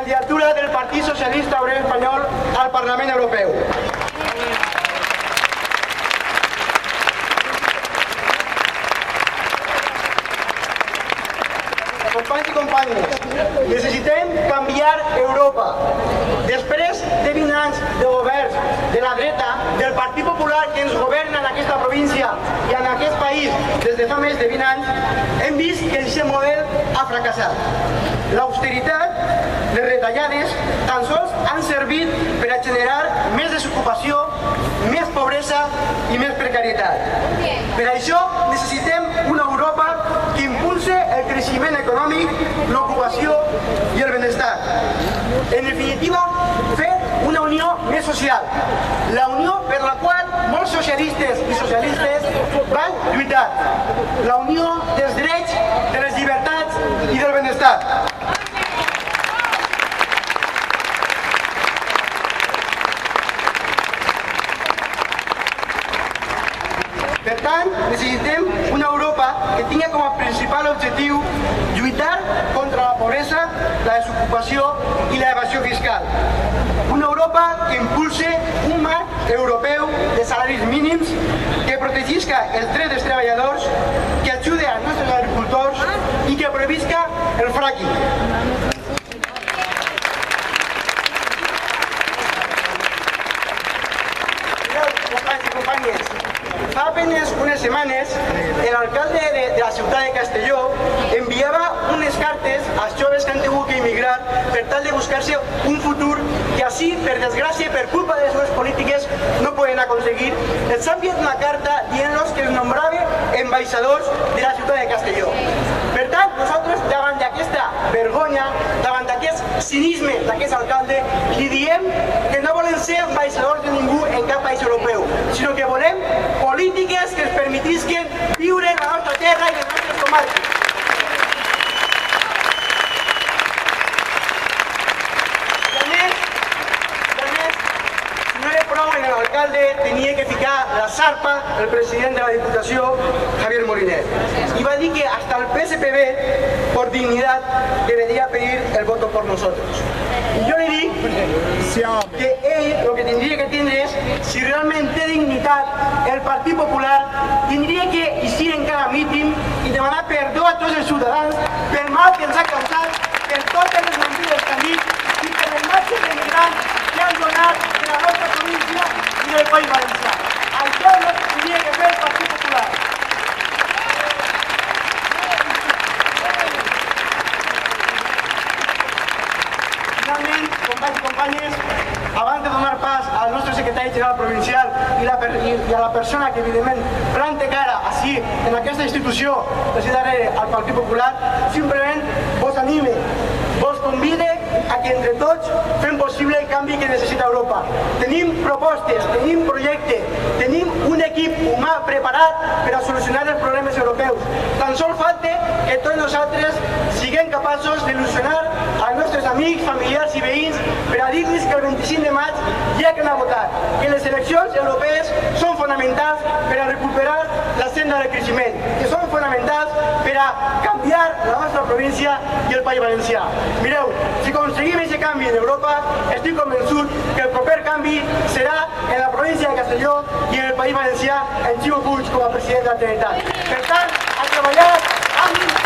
candidatura del Partit Socialista Obrer Espanyol al Parlament Europeu. Companys i companyes, necessitem canviar Europa. Després de 20 anys de governs de la dreta, del Partit Popular que ens governa en aquesta província i en aquest país des de fa més de 20 anys, hem vist que aquest model ha fracassat. L'austeritat, les retallades, tan sols han servit per a generar més desocupació, més pobresa i més precarietat. Per això necessitem una Europa que impulse el creixement econòmic, l'ocupació i el benestar. En definitiva, fer una unió més social. La unió per la qual molts socialistes i socialistes van lluitar. La unió dels drets, de les llibertats i del benestar. Per tant, necessitem una Europa que tingui com a principal objectiu lluitar contra la pobresa, la desocupació i l'evasió fiscal. Una Europa que impulse un marc europeu de salaris mínims, que protegisca els drets dels treballadors, que ajude als nostres agricultors i que prohibisca el fracking. Companys i companyes, fa apenas unes setmanes l'alcalde de la ciutat de Castelló enviava unes cartes als joves que han tingut que emigrar per tal de buscar-se un futur que així, per desgràcia, per culpa de les seves polítiques, no poden aconseguir. Els ha enviat una carta dient-los que els nombrava ambaixadors de la ciutat de Castelló. Per tant, nosaltres, davant d'aquesta vergonya, davant d'aquest cinisme d'aquest alcalde, li diem que no volem ser ambaixadors de ningú en cap país europeu, sinó que volem polítiques que ens permetisquen viure en la nostra terra i en les nostres comarques. I a més, si no era prou en l'alcalde, tenia que ficar la zarpa el president de la Diputació, Javier Moliner. Y va a decir que hasta el PSPB, por dignidad, debería pedir el voto por nosotros. Y yo le digo que él lo que tendría que tener es, si realmente té dignitat, el Partit Popular tindria que ir en cada míting i demanar perdó a tots els ciutadans pel mal que ens ha causat, per totes les mentides que han dit i per el màxim d'emigrants que han donat de la nostra província i del País Valencià. Això és el que tindria que fer el Partit Popular. Finalment, companys i companyes, abans de donar pas al nostre secretari general provincial i a la persona que evidentment planta cara així en aquesta institució darrere al Partit Popular, simplement vos anime, vos convide a que entre tots fem possible el canvi que necessita Europa. Tenim propostes, tenim projectes, tenim un equip humà preparat per a solucionar els problemes europeus. Tan sols falta que tots nosaltres siguem capaços d'il·lusionar als nostres amics, familiars i veïns per a dir-los que el 25 de maig hi ha que anar a votar, que les eleccions europees són fonamentals per a recuperar la senda del creixement, que són fonamentals per a canviar la nostra província i el País Valencià. Mireu, si aconseguim aquest canvi en Europa, estic convençut que el proper canvi serà en la província de Castelló i en el País Valencià, en Ximo Puig com a president de la Generalitat. Per tant, a treballar amb